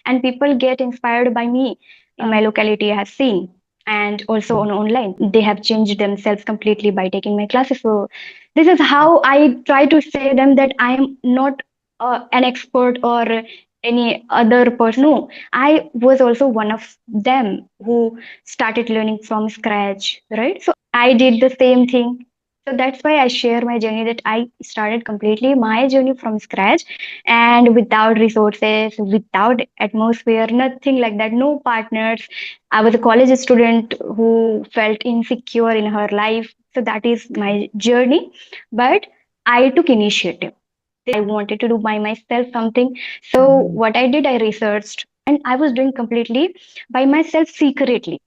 and people get inspired by me in my locality. I have seen, and also on online, they have changed themselves completely by taking my classes. So this is how I try to say them that I am not an expert or any other person. No, I was also one of them who started learning from scratch, right? So I did the same thing. So that's why I share my journey, that I started completely my journey from scratch and without resources, without atmosphere, nothing like that, no partners. I was a college student who felt insecure in her life. So that is my journey. But I took initiative. I wanted to do by myself something. So what I did, I researched and I was doing completely by myself secretly.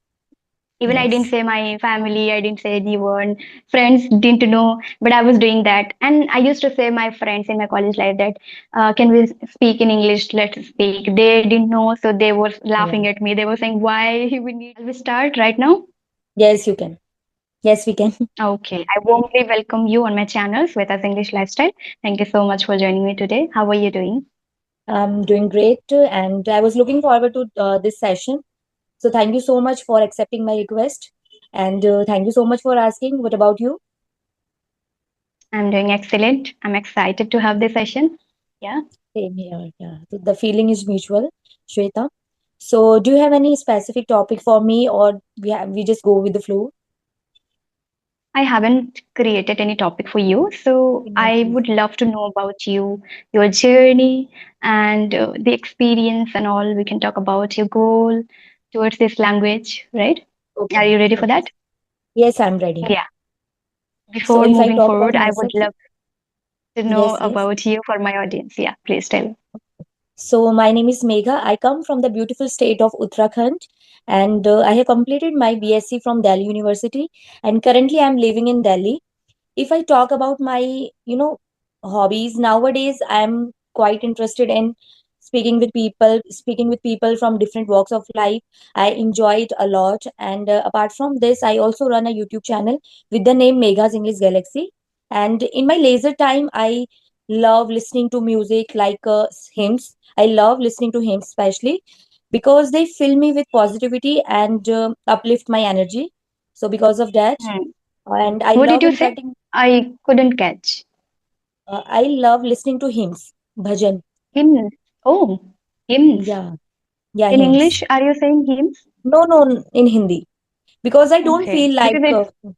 Even I didn't Yes. say my family, I didn't say anyone, friends didn't know, but I was doing that. And I used to say my friends in my college life that, can we speak in English? Let's speak. They didn't know, so they were Yeah. laughing at me. They were saying, why we need. Shall we start right now? Yes, you can. Yes, we can. Okay. I warmly welcome you on my channel, Swetas English Lifestyle. Thank you so much for joining me today. How are you doing? I'm doing great, and I was looking forward to this session. So thank you so much for accepting my request, and thank you so much for asking. What about you? I'm doing excellent. I'm excited to have this session. Yeah. Same here. Yeah, the feeling is mutual, Shweta. So, do you have any specific topic for me, or we just go with the flow? I haven't created any topic for you, so I Mhm. would love to know about you, your journey, and the experience and all. We can talk about your goal towards this language, right? Are Okay. you ready for Okay. that? Yes, I'm ready. Yeah. So, Before if I moving talk about forward, I would myself, love to know yes, yes. about you for my audience. Yeah, please tell. So, my name is Megha. I come from the beautiful state of Uttarakhand, and I have completed my BSc from Delhi University, and currently I'm living in Delhi. If I talk about my, hobbies nowadays, I'm quite interested in speaking with people from different walks of life. I enjoy it a lot. And apart from this, I also run a YouTube channel with the name Megha's English Galaxy. And in my leisure time, I love listening to music like hymns. I love listening to hymns, especially because they fill me with positivity and uplift my energy. So because of that, Hmm. and I What did love you say? interacting. I couldn't catch. I love listening to hymns, bhajan. Hymns. Oh, hymns. Yeah, yeah, In hymns. English, are you saying hymns? No, no, in Hindi, because I don't Okay. feel Because like. it's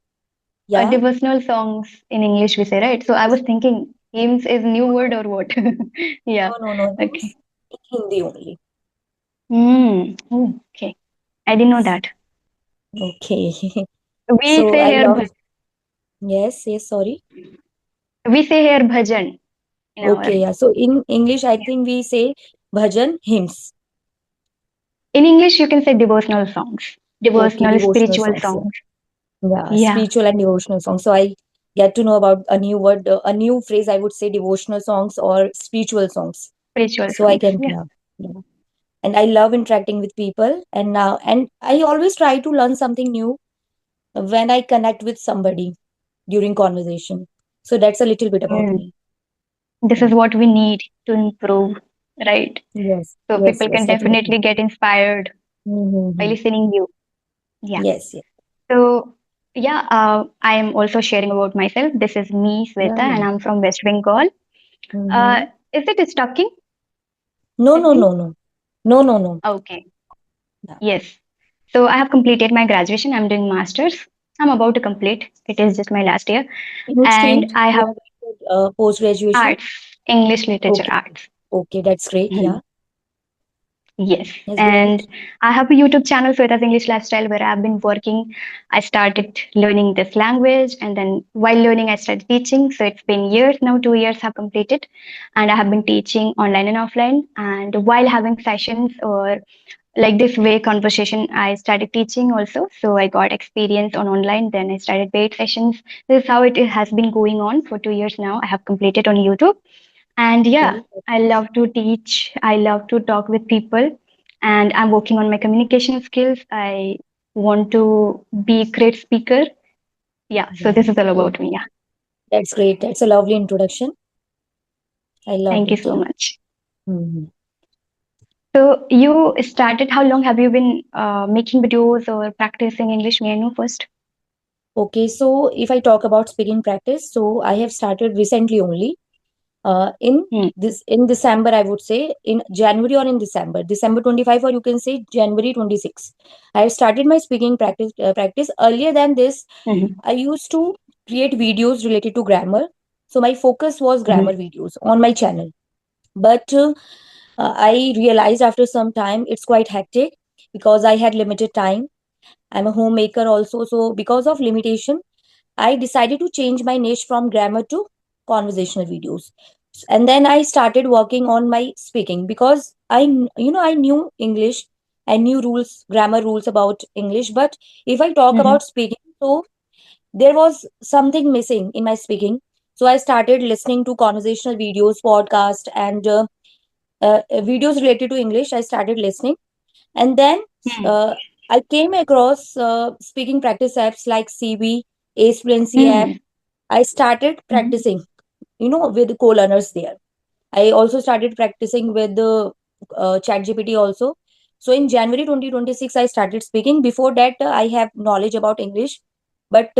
Yeah, devotional songs in English, we say, right? So I was thinking hymns is new no, word or what? Yeah. no, no, no, Okay. hymns in Hindi only. Hmm. Oh, okay. I didn't know Yes. that. Okay. We So say I here, love. Yes, yes. Sorry. we say here bhajan in our. Okay, yeah. So in English, I think we say bhajan hymns. In English, you can say devotional songs, Okay, devotional devotional spiritual songs. songs. Yeah, Yeah, spiritual and devotional songs. So I get to know about a new word, a new phrase. I would say devotional songs or spiritual songs. spiritual So I songs. can, Yeah. yeah, yeah. And I love interacting with people. And I always try to learn something new when I connect with somebody during conversation. So that's a little bit about Hmm. me. This Yeah. is what we need to improve, right? Yes, So yes, people yes, can definitely. definitely get inspired by Mm-hmm. listening you. Yeah. Yes, yes. So, yeah, I am also sharing about myself. This is me, Yeah, Sweta, and yeah. I'm from West Bengal. Mm-hmm. Is it stucking? No, I no, think. no, no. No, no, no. Okay. Yeah. Yes. So I have completed my graduation. I'm doing masters. I'm about to complete. It is just my last year, In which and field I you have have post-graduation? arts, English literature Okay. arts. Okay, that's great. Hmm. Yeah. Yes, Yes, go ahead. and I have a YouTube channel, Swetas English Lifestyle, where I've been working. I started learning this language, and then while learning, I started teaching. So it's been years now, 2 years have completed, and I have been teaching online and offline. And while having sessions or like this way conversation, I started teaching also. So I got experience on online. Then I started paid sessions. This is how it has been going on for 2 years now. I have completed on YouTube. And yeah, Okay. I love to teach. I love to talk with people. And I'm working on my communication skills. I want to be a great speaker. Yeah, so Yeah. this is all Okay. about me. Yeah, That's great. That's a lovely introduction. I loved thank you it. so Yeah. much. Mhm. So you started, how long have you been making videos or practicing English? May I know first? Okay, so if I talk about speaking practice, so I have started recently only. In Hmm. this in December, I would say in January or in December 25, or you can say January 26. I have started my speaking practice. Earlier than this, Mm-hmm. I used to create videos related to grammar. So my focus was grammar Mm-hmm. videos on my channel. But I realized after some time it's quite hectic because I had limited time. I'm a homemaker also. So because of limitation, I decided to change my niche from grammar to conversational videos. And then I started working on my speaking because I knew English. I knew rules, grammar rules about English. But if I talk Mm-hmm. about speaking, so there was something missing in my speaking. So I started listening to conversational videos, podcast, and videos related to English. I started listening, and then Hmm. uh, I came across speaking practice apps like CB, Ace Fluency app. Hmm. I started Hmm. practicing, with co-learners there. I also started practicing with the ChatGPT also. So in January 2026, I started speaking. Before that, I have knowledge about English, but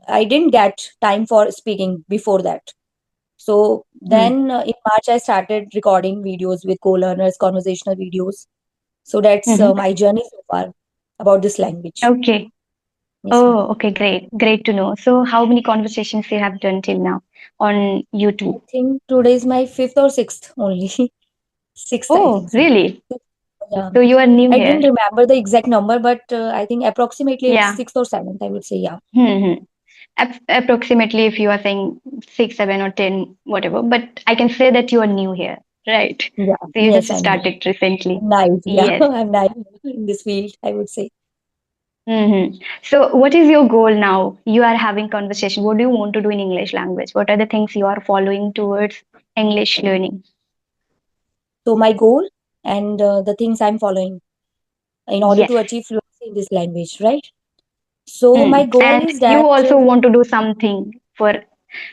I didn't get time for speaking before that. So Hmm. then in March, I started recording videos with co-learners, conversational videos. So that's Mm-hmm. my journey so far about this language. Okay. Yes, ma'am. Oh, okay, great. Great to know. So how many conversations you have done till now on I YouTube? think today is my fifth or sixth only. Sixth, I Oh, think so. really? Yeah. So you are new I here. didn't remember the exact number, but I think approximately it's Yeah. sixth or seventh, I would say. Yeah. Mm-hmm. Approximately, if you are saying six, seven, or 10, whatever. But I can say that you are new here, right? Yeah. So you Yes, just I'm new. started recently. I'm naive. Yeah. Yes. I'm naive in this field, I would say. Mm-hmm. So what is your goal now? You are having conversation. What do you want to do in English language? What are the things you are following towards English learning? So my goal and the things I'm following in order Yes. to achieve fluency in this language, right? So my Mm. goal And is you that, also want to do something for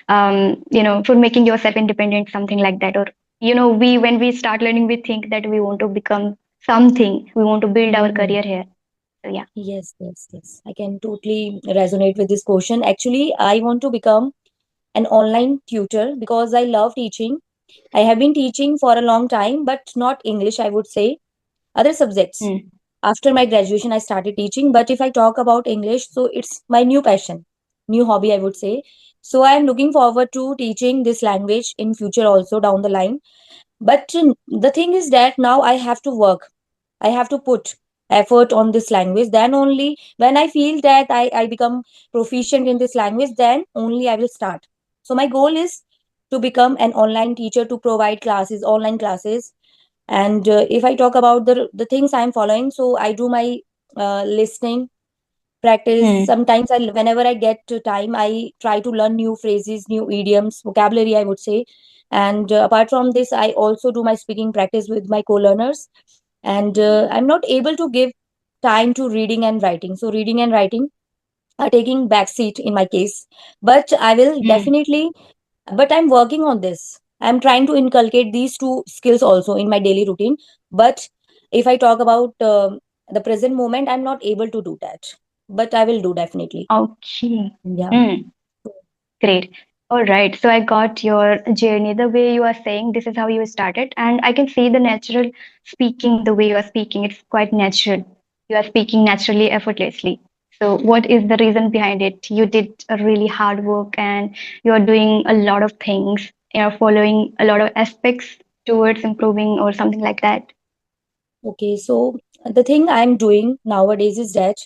for making yourself independent, something like that. Or we when we start learning, we think that we want to become something. We want to build our Mhm. career here. So yeah. Yes, yes, yes. I can totally resonate with this question. Actually, I want to become an online tutor because I love teaching. I have been teaching for a long time, but not English, I would say, other subjects. Mm. After my graduation, I started teaching. But if I talk about English, so it's my new passion, new hobby, I would say. So I am looking forward to teaching this language in future also down the line. But the thing is that now I have to work. I have to put effort on this language. Then only when I feel that I become proficient in this language, then only I will start. So my goal is to become an online teacher to provide classes, online classes. And if I talk about the things I'm following, so I do my listening practice. Mm. Sometimes whenever I get to time, I try to learn new phrases, new idioms, vocabulary, I would say. And apart from this, I also do my speaking practice with my co-learners. And I'm not able to give time to reading and writing. So reading and writing are taking backseat in my case. But I will Mm. definitely. But I'm working on this. I'm trying to inculcate these two skills also in my daily routine. But if I talk about the present moment, I'm not able to do that. But I will do definitely. Okay. Yeah. Mm. Great. All right. So I got your journey. The way you are saying, this is how you started. And I can see the natural speaking, the way you are speaking. It's quite natural. You are speaking naturally, effortlessly. So what is the reason behind it? You did a really hard work and you're doing a lot of things. You're following a lot of aspects towards improving or something like that. Okay. So the thing I'm doing nowadays is that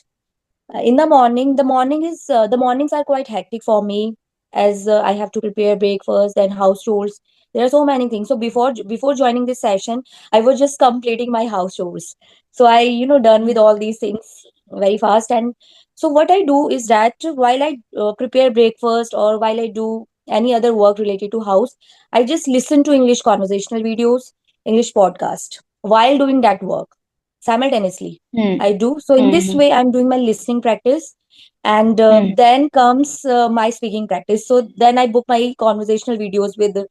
in the morning, the mornings are quite hectic for me as I have to prepare breakfast and house chores. There are so many things. So before joining this session, I was just completing my house chores. So I done with all these things very fast. And so what I do is that while I prepare breakfast or while I do any other work related to house, I just listen to English conversational videos, English podcast while doing that work simultaneously. Hmm. I do. So in this Hmm. way, I'm doing my listening practice, and Hmm. then comes my speaking practice. So then I book my conversational videos with the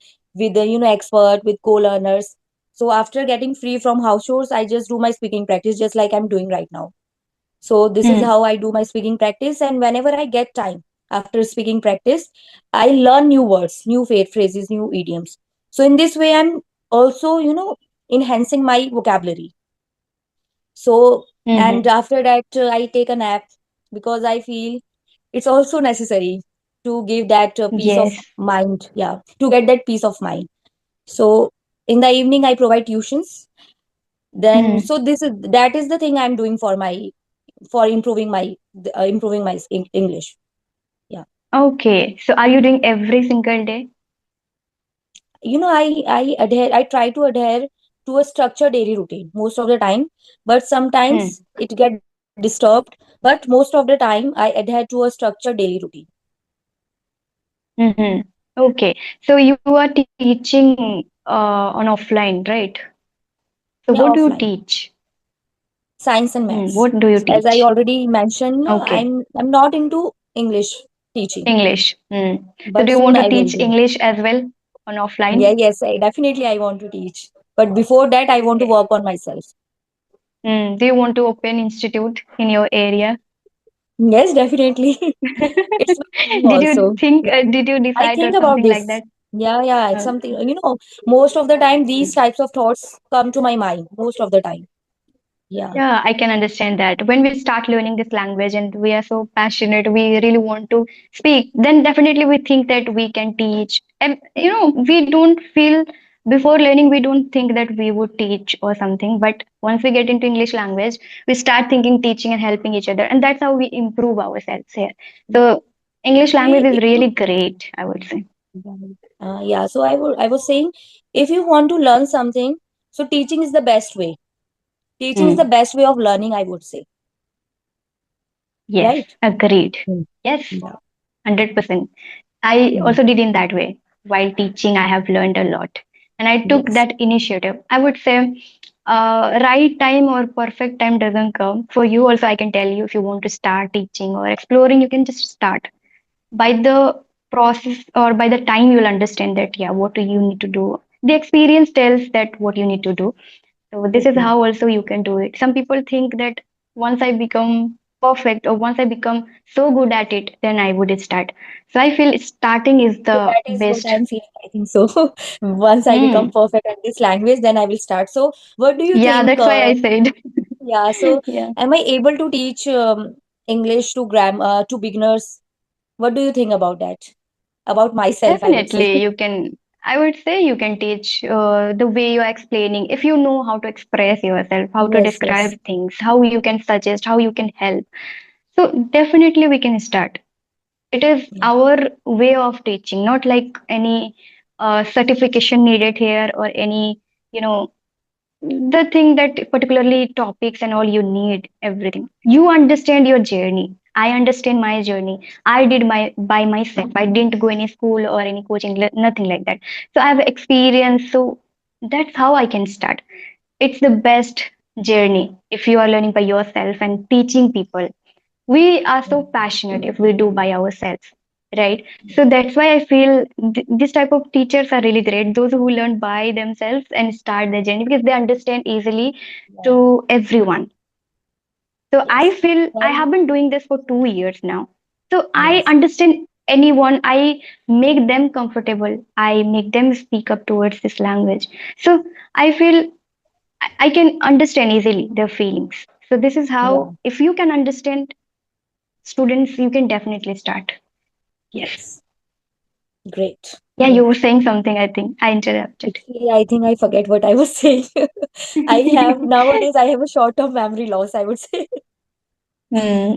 expert, with co-learners. So after getting free from house chores, I just do my speaking practice just like I'm doing right now. So this is Hmm. how I do my speaking practice. And whenever I get time after speaking practice, I learn new words, new phrases, new idioms. So in this way, I'm also, enhancing my vocabulary. So, and Hmm. after that, I take a nap because I feel it's also necessary to give that peace of Yes. mind. Yeah, to get that peace of mind. So in the evening, I provide tuitions. Then, Hmm. so this is that is the thing I'm doing for improving my English. Yeah, Okay. So are you doing every single day? I try to adhere to a structured daily routine most of the time, but Hmm. sometimes it get disturbed. But most of the time, I adhere to a structured daily routine. Hmm. Okay. So you are teaching on offline, right? So Yeah, what do you offline, teach? science and Hmm. maths. What do you So as I teach? already mentioned, Okay. I'm not into English teaching, English. Hmm. So but do you soon want to I will teach be. English as well on Yeah, offline? yes, I want to teach, but before that, I want to Okay. work on myself. Do you want to open institute in your area? Yes, definitely. It's my dream Did you also. think, Yeah. did you I decide or think about something like this. that? Yeah, yeah, it's Uh, something, most of the time these types of thoughts come to my mind, most of the time. Yeah. Yeah, I can understand that. When we start learning this language and we are so passionate, we really want to speak, then definitely we think that we can teach. And we don't feel before learning, we don't think that we would teach or something. But once we get into English language, we start thinking teaching and helping each other. And that's how we improve ourselves here. So English language Actually, is if you, really great, I would say. yeah, so I was saying, if you want to learn something, so teaching is the best way. Teaching is the Hmm. best way of learning, I would say, Yes, right? agreed. Mm. Yes, Yeah. 100%. I Mm. also did in that way. While teaching, I have learned a lot. And I took Yes. that initiative. I would say right time or perfect time doesn't come. For you, also, I can tell you if you want to start teaching or exploring, you can just start. By the process or by the time you'll understand that, yeah, what do you need to do? The experience tells that what you need to do. So this is Okay. how also you can do it. Some people think that once I become perfect or once I become so good at it, then I would start. So I feel starting is So the that is what best. I'm feeling. I think so. Once I become Hmm. perfect at this language, then I will start. So, what do you Yeah, think? that's why I said. Yeah, so Yeah, am I able to teach English to beginners? What do you think about that? About myself, I would say. definitely. You can. I would say you can teach the way you are explaining. If you know how to express yourself, how to Yes, yes. describe things, how you can suggest, how you can help. So definitely we can start. It is Yeah, our way of teaching, not like any certification needed here or any, you know, the thing that particularly topics and all you need everything. You understand your journey. I understand my journey. I did my by myself. I didn't go any school or any coaching, nothing like that. So I have experience. So that's how I can start. It's the best journey if you are learning by yourself and teaching people. We are so passionate if we do by ourselves, right? So that's why I feel this type of teachers are really great, those who learn by themselves and start their journey because they understand easily yeah, to everyone. So I yes. feel I And have been doing this for 2 years now, so I yes, understand anyone. I make them comfortable, I make them speak up towards this language. So I feel I can understand easily their feelings. So this is how, yeah, if you can understand students, you can definitely start. Yes. yes. Great, Yeah, you were great. saying something, I think. I interrupted. Actually, I think I forget what I was saying. I have nowadays I have a short-term memory loss, I would say.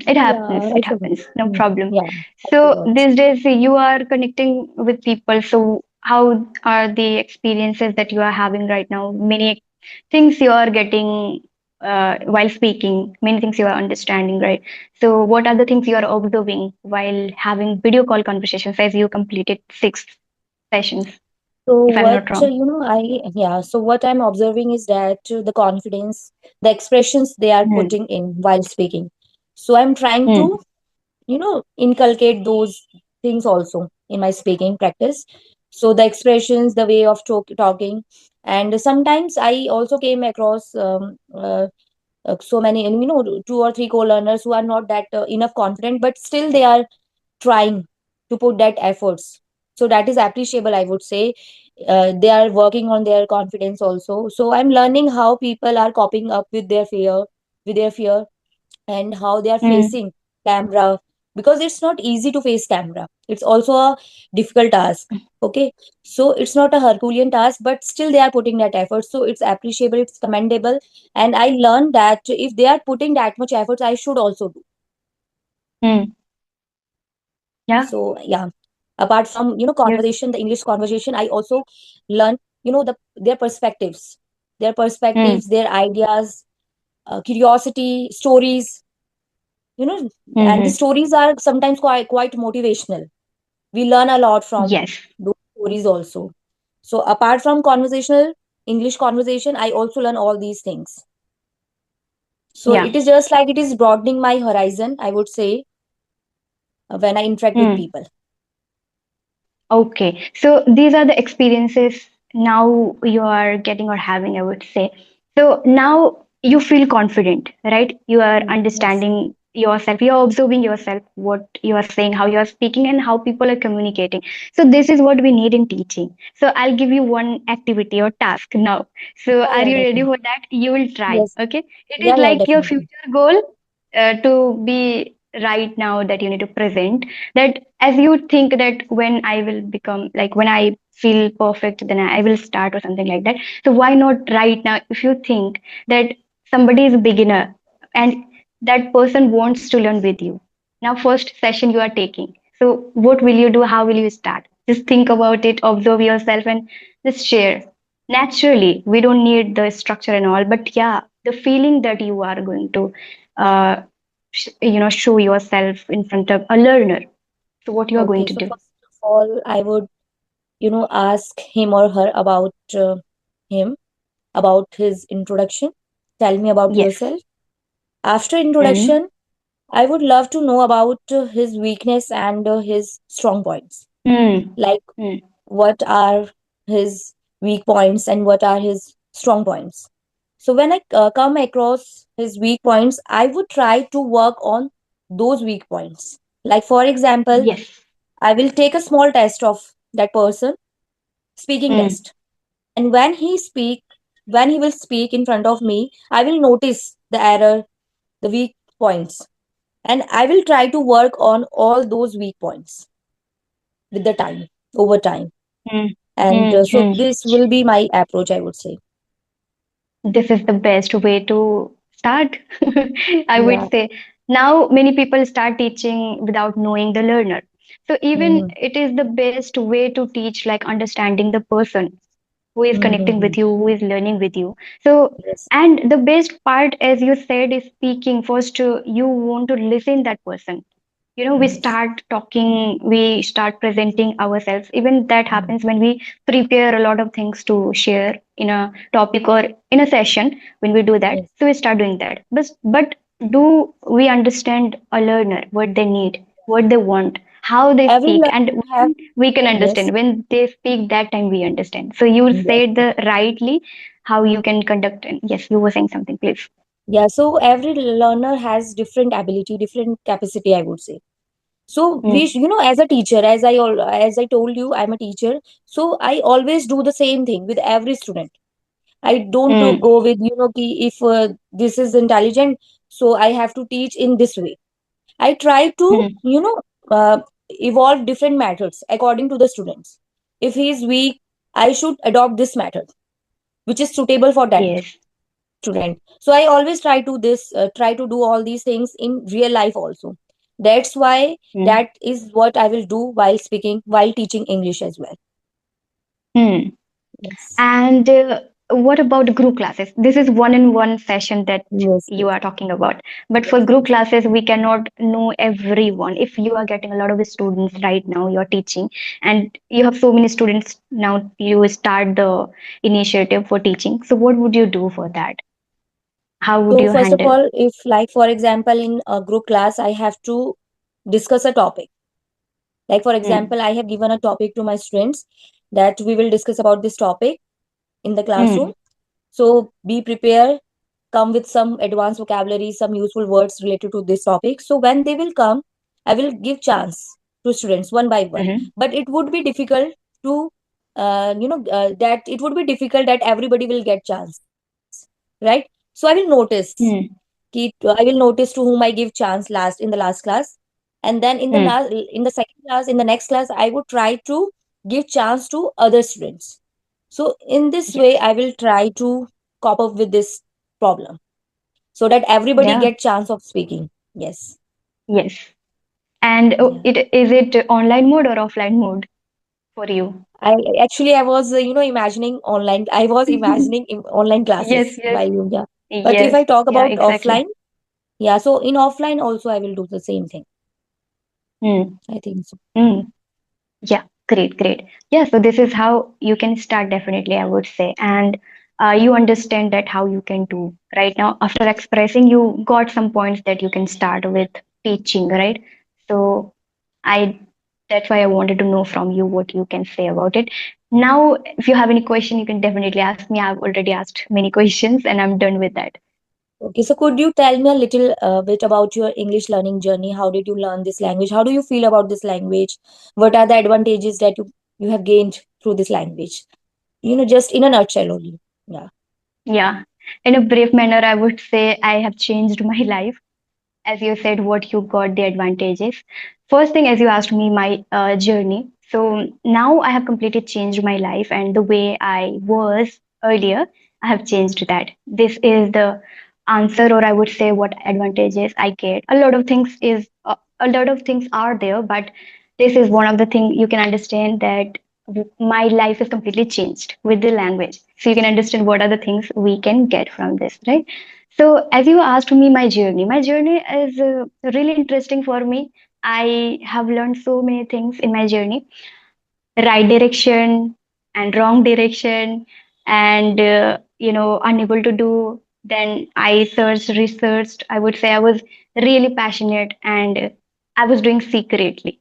It happens. Yeah, I It forgot. happens. No Mm, problem. yeah, I So forgot. these days you are connecting with people. So how are the experiences that you are having right now? Many things you are getting while speaking. Many things you are understanding, right? So what are the things you are observing while having video call conversations? As you completed 6 sessions, So if I'm what, not wrong. yeah, so what I'm observing is that the confidence, the expressions they are Hmm. putting in while speaking. So I'm trying Hmm. to, inculcate those things also in my speaking practice. So the expressions, the way of talking, and sometimes I also came across so many, and two or three co-learners who are not that enough confident, but still they are trying to put that efforts. So that is appreciable, I would say. They are working on their confidence also. So I'm learning how people are coping up with their fear, and how they are Mm, facing camera, because it's not easy to face camera. It's also a difficult task. Okay, so it's not a Herculean task, but still they are putting that effort. So it's appreciable, it's commendable, and I learned that if they are putting that much efforts, I should also do. mm, yeah, So yeah, apart from you, conversation, the English conversation, I also learn their perspectives, mm, their ideas, curiosity, stories, you know and the mm-hmm. stories are sometimes quite motivational. We learn a lot from Yes, those stories also. So apart from conversational English conversation, I also learn all these things. So yeah. it is just like it is broadening my horizon, I would say, when I interact with Mm. people. Okay, so these are the experiences now you are getting or having, I would say. So now you feel confident, right? You are Yes. understanding yourself, you are observing yourself, what you are saying, how you are speaking, and how people are communicating. So this is what we need in teaching. So I'll give you one activity or task now. So Yeah, are yeah, you ready definitely. for that? You will try, Yes. okay? It Yeah, is yeah, like your definitely. future goal to be right now that you need to present that as you think that when I will become like when I feel perfect, then I will start or something like that. So why not right now if you think that somebody is a beginner and that person wants to learn with you. Now, first session you are taking. So what will you do? How will you start? Just think about it, observe yourself, and just share. Naturally, we don't need the structure and all, but yeah, the feeling that you are going to uh, show yourself in front of a learner. So what you are going Okay, to so do? first of all, I would, ask him or her about him, about his introduction. Tell me about Yes. yourself. After Mm, introduction, I would love to know about his weakness and his strong points. mm, Like, mm. what are his weak points and what are his strong points. So, when I come across his weak points, I would try to work on those weak points. Like, for example, Yes. I will take a small test of that person, speaking Mm, test. And when he will speak in front of me, I will notice the error, the weak points, and I will try to work on all those weak points with the time, over time. mm, And mm, so mm. this will be my approach, I would say. This is the best way to start. I would Yeah. say now many people start teaching without knowing the learner. So even Mm-hmm. it is the best way to teach, like understanding the person who is connecting Mm-hmm. with you, who is learning with you. So, Yes. and the best part, as you said, is speaking. First, you want to listen that person. We Yes. start talking, we start presenting ourselves. Even that Mm. happens when we prepare a lot of things to share in a topic or in a session. When we do that, Yes. so we start doing that. But do we understand a learner, what they need, what they want, how they Every speak, and learner have, when we can yes. understand when they speak, that time we understand. So you Yes. said the rightly how you can conduct. And yes, you were saying something, please. Yeah. So every learner has different ability, different capacity, I would say. So we, Mm, as a teacher, as I told you, I'm a teacher. So I always do the same thing with every student. I don't mm, go with, ki if this is intelligent, so I have to teach in this way. I try to, mm, evolve different methods according to the students. If he is weak, I should adopt this method, which is suitable for that yes. student. So I always try to do all these things in real life also. That's why Mm, that is what I will do while speaking, while teaching English as well. mm. Yes, And what about group classes? This is one-on-one session that yes, you yes, are talking about. But for yes, group yes. classes, we cannot know everyone. If you are getting a lot of students right now, you're teaching, and you have so many students now, you start the initiative for teaching. So, what would you do for that? How would So you first of handle? all, if like for example in a group class, I have to discuss a topic. Like for Mm, example, I have given a topic to my students, that we will discuss about this topic in the classroom. Mm. So be prepared, come with some advanced vocabulary, some useful words related to this topic. So when they will come, I will give chance to students one by one. Mm-hmm. But it would be difficult to, that it would be difficult that everybody will get chance, right? So I will notice. Mm. I will notice to whom I give chance last in the last class, and then Mm. in the second class, in the next class, I would try to give chance to other students. So in this way, Yes. I will try to cope up with this problem so that everybody Yeah. get chance of speaking. Yes. Yes. And Yeah. it online mode or offline mode for you? I was imagining online. I was imagining in online Yes. classes Yes. by you. Yeah. But if Yes. I talk Yeah. about Exactly. offline, yeah. So in offline also I will do the same thing. Mm. I think so. Mm. Yeah, great, great. Yeah, so this is how you can start, definitely, I would say. And you understand that how you can do right now. After expressing, you got some points that you can start with teaching, right? So I that's why I wanted to know from you what you can say about it. Now, if you have any question, you can definitely ask me. I've already asked many questions and I'm done with that. Okay, so could you tell me a little bit about your English learning journey? How did you learn this language? How do you feel about this language? What are the advantages that you have gained through this language? Just in a nutshell only. Yeah. Yeah. In a brief manner, I would say I have changed my life as you said, what you got the advantages. First thing, as you asked me, my journey. So now I have completely changed my life, and the way I was earlier, I have changed that. This is the answer, or I would say, what advantages I get. A lot of things are there, but this is one of the things you can understand that my life is completely changed with the language. So you can understand what are the things we can get from this, right? So, as you asked me, my journey is really interesting for me. I have learned so many things in my journey, right direction and wrong direction, and unable to do. Then I searched, researched. I would say I was really passionate, and I was doing secretly.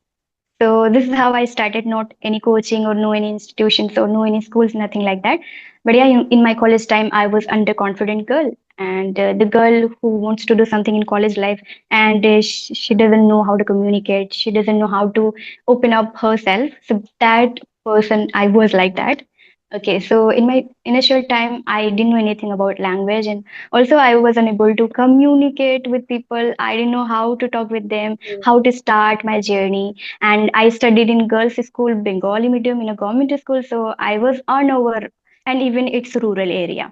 So this is how I started. Not any coaching or no any institutions or no any schools, nothing like that. But yeah, in my college time, I was underconfident girl, and the girl who wants to do something in college life, and she doesn't know how to communicate. She doesn't know how to open up herself. So that person, I was like that. Okay, so in my initial time, I didn't know anything about language, and also I was unable to communicate with people. I didn't know how to talk with them, how to start my journey. And I studied in girls' school, Bengali medium in a government school, so I was unaware, and even it's rural area.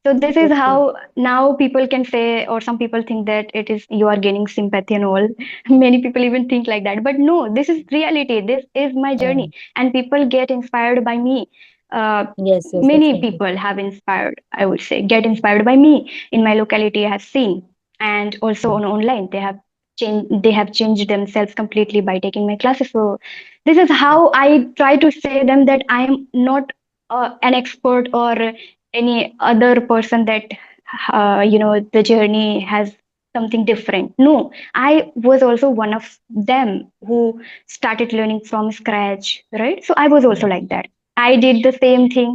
So this is Okay. how now people can say, or some people think that it is you are gaining sympathy and all. Many people even think like that, but no, this is reality. This is my Yeah. journey, and people get inspired by me. Yes, yes, Many definitely. people have inspired, I would say, get inspired by me in my locality. I have seen, and also on online, they have changed themselves completely by taking my classes. So this is how I try to say them that I am not an expert or any other person that the journey has something different. No, I was also one of them who started learning from scratch, right? So I was also Yeah. like that. I did the same thing.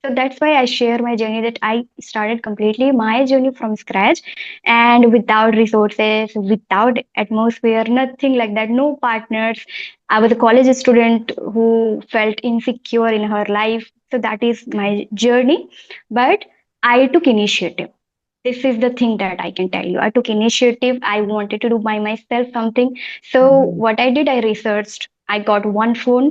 So that's why I share my journey, that I started completely my journey from scratch, and without resources, without atmosphere, nothing like that, no partners. I was a college student who felt insecure in her life. So that is my journey. But I took initiative. This is the thing that I can tell you. I took initiative. I wanted to do by myself something. So Mhm. what I did, I researched. I got one phone,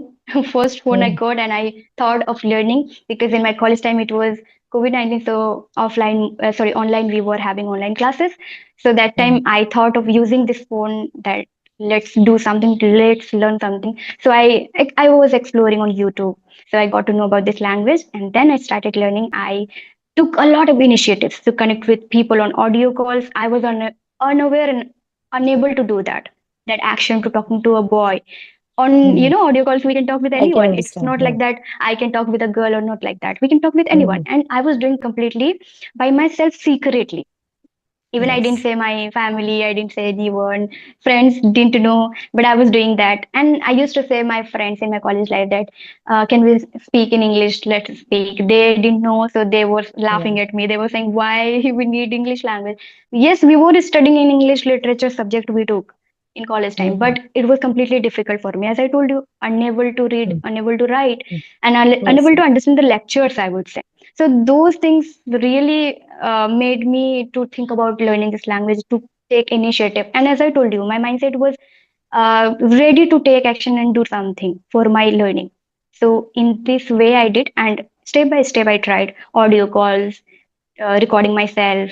first phone I Mm. got, and I thought of learning because in my college time it was COVID-19. So online, we were having online classes. So that Mm. time I thought of using this phone that let's do something, let's learn something. So I was exploring on YouTube. So I got to know about this language, and then I started learning. I took a lot of initiatives to connect with people on audio calls. I was unaware and unable to do that. That action to talking to a boy on Mm. audio calls, we can talk with I can anyone. It's understand. not Yeah. like that I can talk with a girl or not like that. We can talk with anyone, Mm. and I was doing completely by myself secretly. Even I didn't Yes. say my family, I didn't say anyone, friends didn't know, but I was doing that. And I used to say my friends in my college life that, can we speak in English? Let's speak. They didn't know, so they were Yeah. laughing at me. They were saying, why we need English language? Yes, we were studying in English literature subject we took in college time, Mm-hmm. but it was completely difficult for me. As I told you, unable to read, Mm. unable to write, Mm. and Yes. unable to understand the lectures, I would say. So those things really made me to think about learning this language, to take initiative. And as I told you, my mindset was ready to take action and do something for my learning. So in this way I did, and step by step I tried audio calls, recording myself,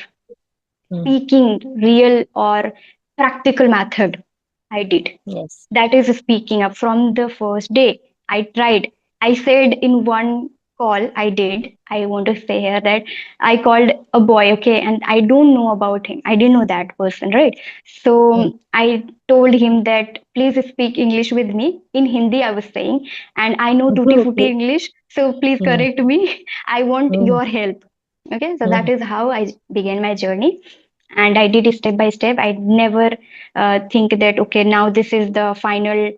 Mm. speaking real or practical method I did. Yes. That is speaking up from the first day. I tried. I said in one call I did. I want to say here that I called a boy, okay, and I don't know about him. I didn't know that person, right? Mm. So I told him that please speak English with me. In Hindi, I was saying, and I know tutti frutti Okay. English, so please Mm. correct me. I want Mm. your help. Okay, so that Mm. is how I began my journey, and I did it step by step. I never think that okay, now this is the final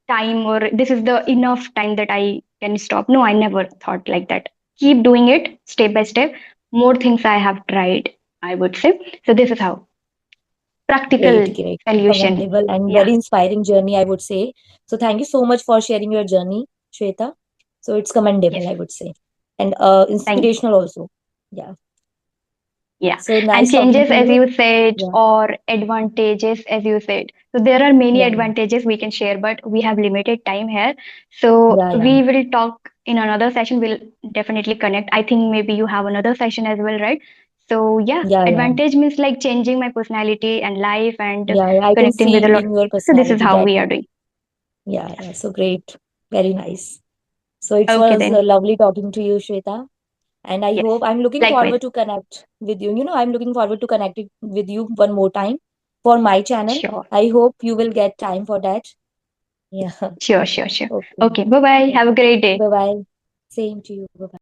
time, or this is the enough time that I can stop. No, I never thought like that. Keep doing it step by step. More things I have tried, I would say. So this is how Great, practical great. solution. Commendable and Yeah. very inspiring journey, I would say. So thank you so much for sharing your journey, Shweta. So it's Yes. commendable, I would say, and Thank you. inspirational also. Yeah. Yeah. So And nice talking changes, to as you. you said, Yeah. or advantages, as you said. So there are many Yeah. advantages we can share, but we have limited time here. So Yeah. Yeah. we will talk in another session. We'll definitely connect. I think maybe you have another session as well, right? So yeah, Yeah. Yeah. advantage means like changing my personality and life and Yeah. Yeah. I can connecting with a see lot. in your So this is personality how that. we are doing. Yeah. Yeah. So great. Very nice. So it Okay was then. lovely talking to you, Shweta. And I Yes. hope I'm looking Likewise. forward to connect with you. I'm looking forward to connecting with you one more time for my channel. Sure. I hope you will get time for that. Yeah. Sure. Sure. Sure. Okay. Okay. Bye bye. Have a Okay. great day. Bye bye. Same to you. Bye bye.